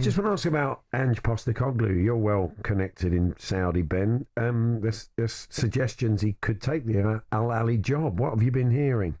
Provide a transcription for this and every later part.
Just want to ask about Ange Postecoglou. You're well connected in Saudi, Ben. There's suggestions he could take the Al Ahly job. What have you been hearing?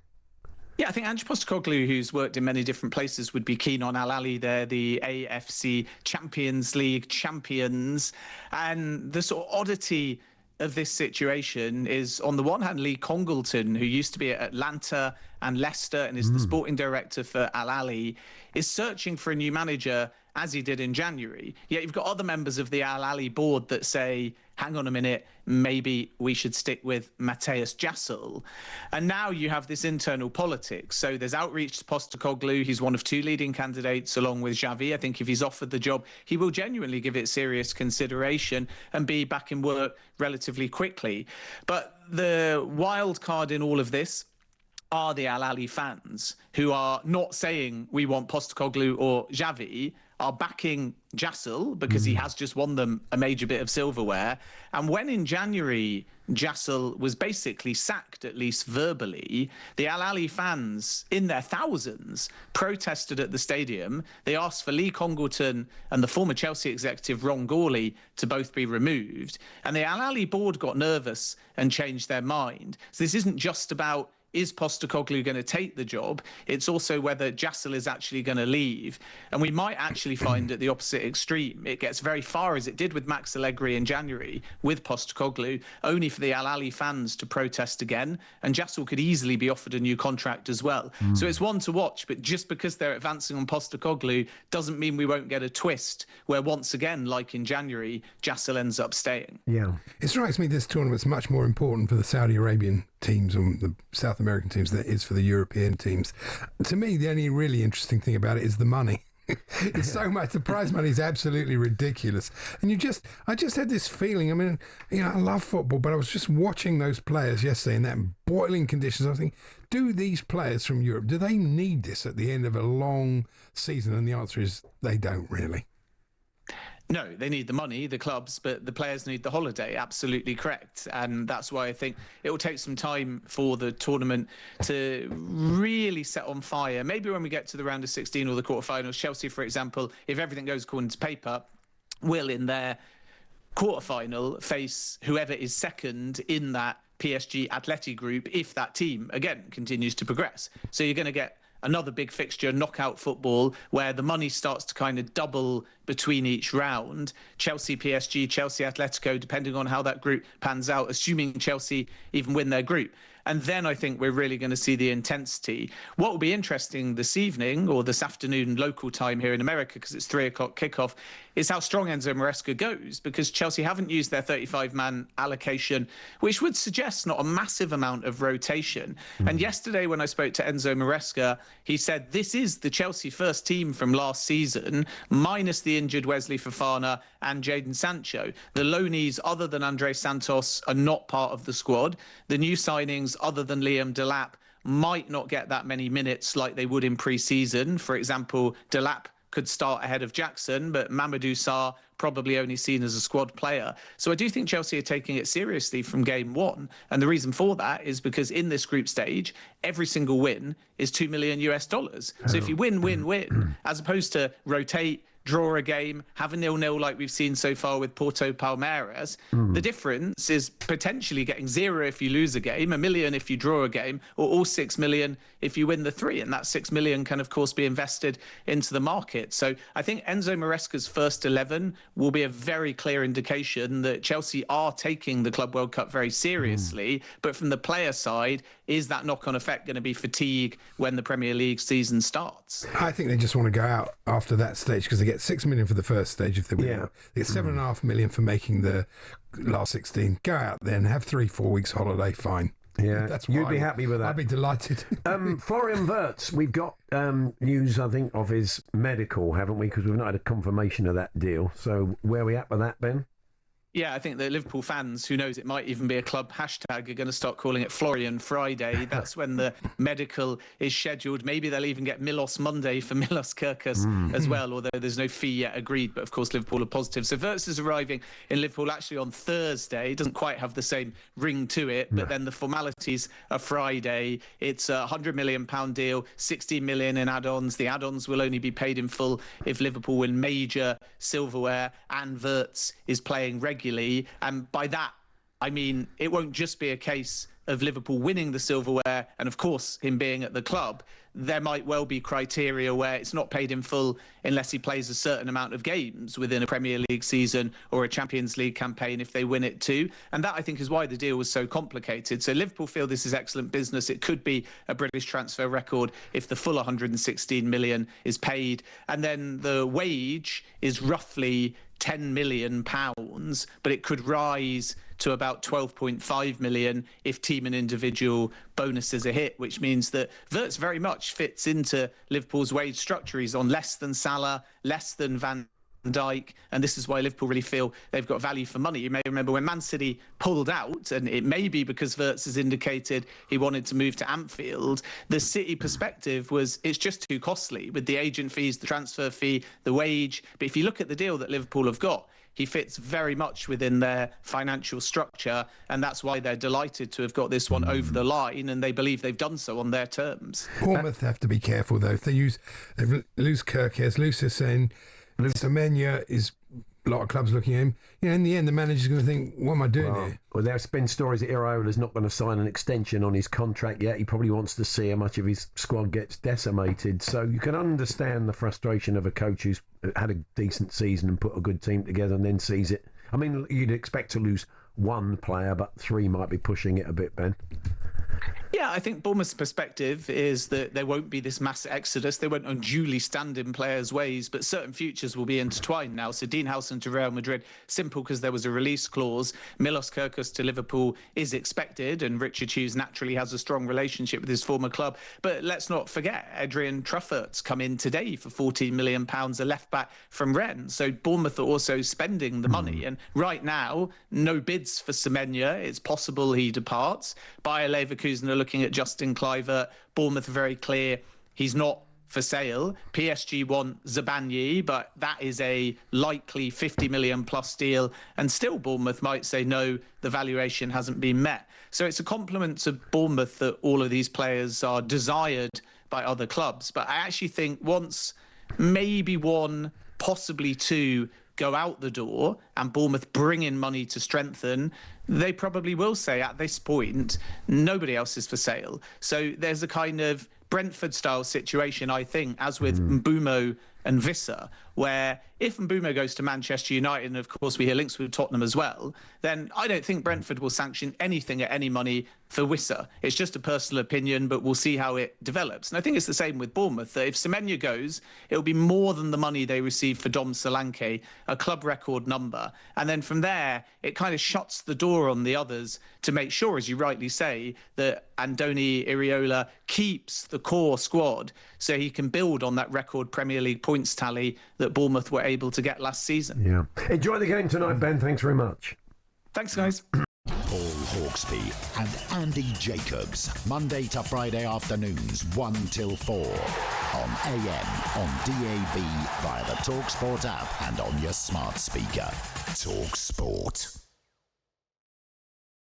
Yeah, I think Ange Postecoglou, who's worked in many different places, would be keen on Al Ahly. They're the AFC Champions League champions. And the sort of oddity of this situation is, on the one hand, Lee Congleton, who used to be at Atlanta and Leicester and is the sporting director for Al Ahly, is searching for a new manager, as he did in January. Yet you've got other members of the Al Ahly board that say, hang on a minute, maybe we should stick with Matthias Jassel. And now you have this internal politics. So there's outreach to Postecoglou. He's one of two leading candidates along with Xavi. I think if he's offered the job, he will genuinely give it serious consideration and be back in work relatively quickly. But the wild card in all of this are the Al Ahly fans, who are not saying we want Postecoglou or Xavi, are backing Jassel because he has just won them a major bit of silverware. And when in January Jassel was basically sacked, at least verbally, the Al Ahly fans in their thousands protested at the stadium. They asked for Lee Congleton and the former Chelsea executive Ron Gourley to both be removed. And the Al Ahly board got nervous and changed their mind. So this isn't just about, is Postecoglou going to take the job? It's also whether Jassel is actually going to leave. And we might actually find at the opposite extreme, it gets very far, as it did with Max Allegri in January, with Postecoglou, only for the Al Ahly fans to protest again. And Jassel could easily be offered a new contract as well. So it's one to watch, but just because they're advancing on Postecoglou doesn't mean we won't get a twist where once again, like in January, Jassel ends up staying. Yeah. It strikes me this tournament's much more important for the Saudi Arabian teams and the South American teams than it is for the European teams. To me, the only really interesting thing about it is the money. It's so much. The prize money is absolutely ridiculous. And I just had this feeling. I mean, I love football, but I was just watching those players yesterday in that boiling conditions. I was thinking, do these players from Europe, do they need this at the end of a long season? And the answer is they don't really. No, they need the money, the clubs, but the players need the holiday. Absolutely correct. And that's why I think it will take some time for the tournament to really set on fire. Maybe when we get to the round of 16 or the quarterfinals, Chelsea, for example, if everything goes according to paper, will in their quarterfinal face whoever is second in that PSG Atleti group, if that team, again, continues to progress. So you're going to get another big fixture, knockout football, where the money starts to kind of double between each round. Chelsea, PSG, Chelsea, Atletico, depending on how that group pans out, assuming Chelsea even win their group. And then I think we're really going to see the intensity. What will be interesting this evening or this afternoon local time here in America, because it's 3:00 kickoff, is how strong Enzo Maresca goes, because Chelsea haven't used their 35-man allocation, which would suggest not a massive amount of rotation. And yesterday when I spoke to Enzo Maresca, he said this is the Chelsea first team from last season, minus the injured Wesley Fofana and Jadon Sancho. The loanees, other than Andre Santos, are not part of the squad. The new signings, other than Liam Delap, might not get that many minutes like they would in pre-season. For example, Delap could start ahead of Jackson, but Mamadou Sarr probably only seen as a squad player. So I do think Chelsea are taking it seriously from game one. And the reason for that is because in this group stage, every single win is $2 million US. So if you win, as opposed to rotate, draw a game, have a 0-0 like we've seen so far with Porto Palmeiras. The difference is potentially getting 0 if you lose a game, $1 million if you draw a game, or all $6 million if you win the 3. And that $6 million can, of course, be invested into the market. So I think Enzo Maresca's first 11 will be a very clear indication that Chelsea are taking the Club World Cup very seriously. But from the player side, is that knock-on effect going to be fatigue when the Premier League season starts? I think they just want to go out after that stage because they get $6 million for the first stage if they win. They get $7.5 million for making the last 16. Go out there and have 3-4 weeks holiday. Fine. Yeah, that's you'd be happy with that. I'd be delighted. Florian Wirtz, we've got news, I think, of his medical, haven't we? Because we've not had a confirmation of that deal. So where are we at with that, Ben? Yeah, I think that Liverpool fans, who knows, it might even be a club hashtag, are going to start calling it Florian Friday. That's when the medical is scheduled. Maybe they'll even get Milos Monday for Milos Kerkez as well, although there's no fee yet agreed. But of course, Liverpool are positive. So Wirtz is arriving in Liverpool actually on Thursday. Doesn't quite have the same ring to it, but then the formalities are Friday. It's a £100 million deal, 60 million in add-ons. The add-ons will only be paid in full if Liverpool win major silverware and Wirtz is playing regularly. And by that, I mean, it won't just be a case of Liverpool winning the silverware and, of course, him being at the club. There might well be criteria where it's not paid in full unless he plays a certain amount of games within a Premier League season or a Champions League campaign if they win it too. And that, I think, is why the deal was so complicated. So Liverpool feel this is excellent business. It could be a British transfer record if the full 116 million is paid. And then the wage is roughly £10 million, but it could rise to about 12.5 million if team and individual bonuses are hit, which means that Wirtz very much fits into Liverpool's wage structure. He's on less than Salah, less than Van Dijk, and this is why Liverpool really feel they've got value for money. You may remember when Man City pulled out, and it may be because Wirtz has indicated he wanted to move to Anfield, the City perspective was it's just too costly with the agent fees, the transfer fee, the wage. But if you look at the deal that Liverpool have got, he fits very much within their financial structure, and that's why they're delighted to have got this one over the line, and they believe they've done so on their terms. Bournemouth have to be careful, though. If they lose Kerkez, lose Hussein, Semenyo is a lot of clubs looking at him. You know, in the end, the manager's going to think, what am I doing here? Well, there's been stories that Iraola's not going to sign an extension on his contract yet. He probably wants to see how much of his squad gets decimated. So you can understand the frustration of a coach who's had a decent season and put a good team together and then sees it. I mean, you'd expect to lose one player, but three might be pushing it a bit, Ben. Yeah, I think Bournemouth's perspective is that there won't be this mass exodus. They won't unduly stand in players' ways, but certain futures will be intertwined now. So Dean Howson to Real Madrid, simple because there was a release clause. Milos Kerkez to Liverpool is expected, and Richard Hughes naturally has a strong relationship with his former club. But let's not forget, Adrian Truffert's come in today for £14 million, a left-back from Rennes. So Bournemouth are also spending the money. And right now, no bids for Semenyo. It's possible he departs. Bayer Leverkusen are looking at Justin Kluivert. Bournemouth are very clear he's not for sale. PSG want Zabanyi, but that is a likely 50 million plus deal, and still Bournemouth might say no, the valuation hasn't been met. So it's a compliment to Bournemouth that all of these players are desired by other clubs, but I actually think once maybe one, possibly two go out the door and Bournemouth bring in money to strengthen, they probably will say at this point, nobody else is for sale. So there's a kind of Brentford-style situation, I think, as with Mbeumo and Visser, where if Mbeumo goes to Manchester United, and of course we hear links with Tottenham as well, then I don't think Brentford will sanction anything at any money for Visser. It's just a personal opinion, but we'll see how it develops. And I think it's the same with Bournemouth, that if Semenyo goes, it'll be more than the money they received for Dom Solanke, a club record number. And then from there, it kind of shuts the door on the others to make sure, as you rightly say, that Andoni Iraola keeps the core squad so he can build on that record Premier League points tally that Bournemouth were able to get last season. Yeah. Enjoy the game tonight, Ben. Thanks very much. Thanks, guys. Paul Hawksbee and Andy Jacobs, Monday to Friday afternoons 1 till 4 on AM, on DAB, via the talkSPORT app and on your smart speaker. talkSPORT.